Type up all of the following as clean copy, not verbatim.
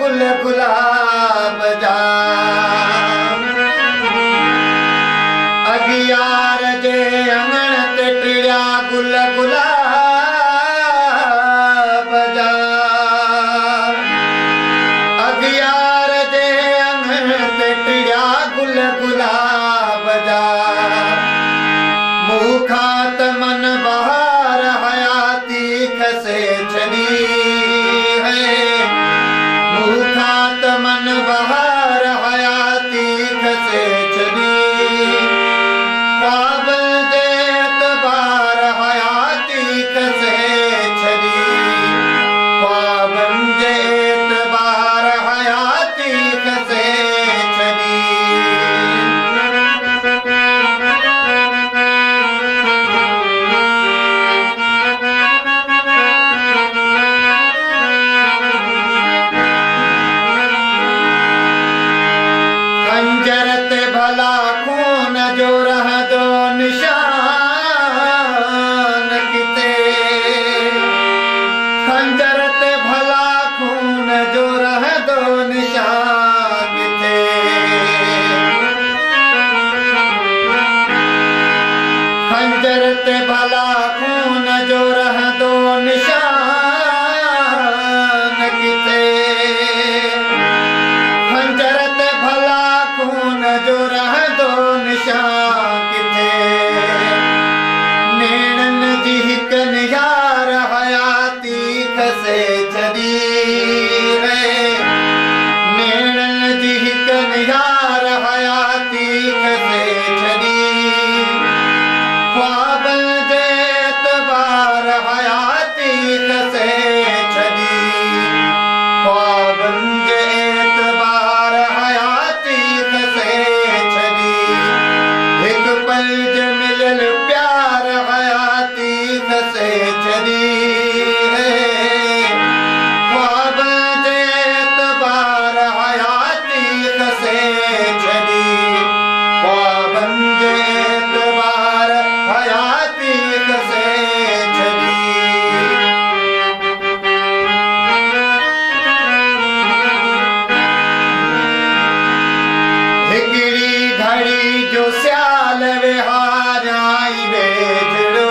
गुल गुलाब जा अगियार जे अंगण ते टिड़िया गुल गुलाब जा अगियार जे अंगण ते टिड़िया गुल गुलाब जा मूंखा त मन बहार हयाती खसे छॾी है मूंखा त मन बहार हयाती खसे छॾी ख्वाब जे एतबार हयाती खसे छॾी ख्वाबनि जे एतबार हयाती खसे छॾी खंजर ते भला खून जो रहंदो निशान किते खंजर ते भला खून जो रहंदो निशान किते खंजर ते भला खून जो रहंदो निशान किते खंजर ते भला खून जो रहंदो निशान किथे नेणनि जी हिकु निगार हयाती खसे छॾी रे नेणनि जी हिकु निगार हयाती खसे छॾी ख्वाबनि जे एतबार हयाती खसे छॾी ख्वाबनि जे एतबार हयाती खसे छॾी हिकु पल जे मिलियल प्यार हयाती खसे छॾी ख्वाबनि जे एतबार हयाती खसे छॾी ख्वाबनि जे एतबार हयाती खसे छॾी हिकिड़ी घड़ी जो सियाल विहाराई वेझड़ो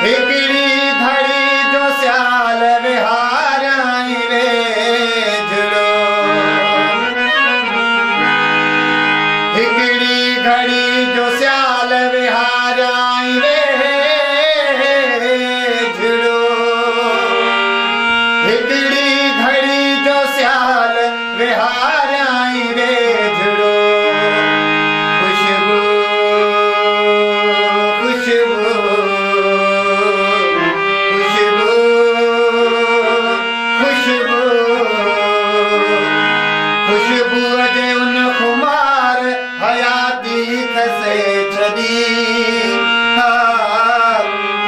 हिकिड़ी घड़ी जो सियाल विहाराई वेझड़ो हिकिड़ी घड़ी जो सियाल विहाराई वेझड़ो हिकिड़ी घड़ी जो सियाल विहाराई वेझड़ो खुशबू खुशबू खुशबू खुशबू खुशबूअ जे उन खुमार हयाती खसे छॾी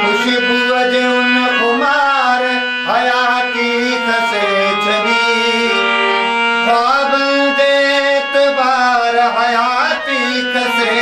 खुशबूअ जे उन खुमार हयाती खसे छॾी ख्वाबनि जे एतबार हयाती खसे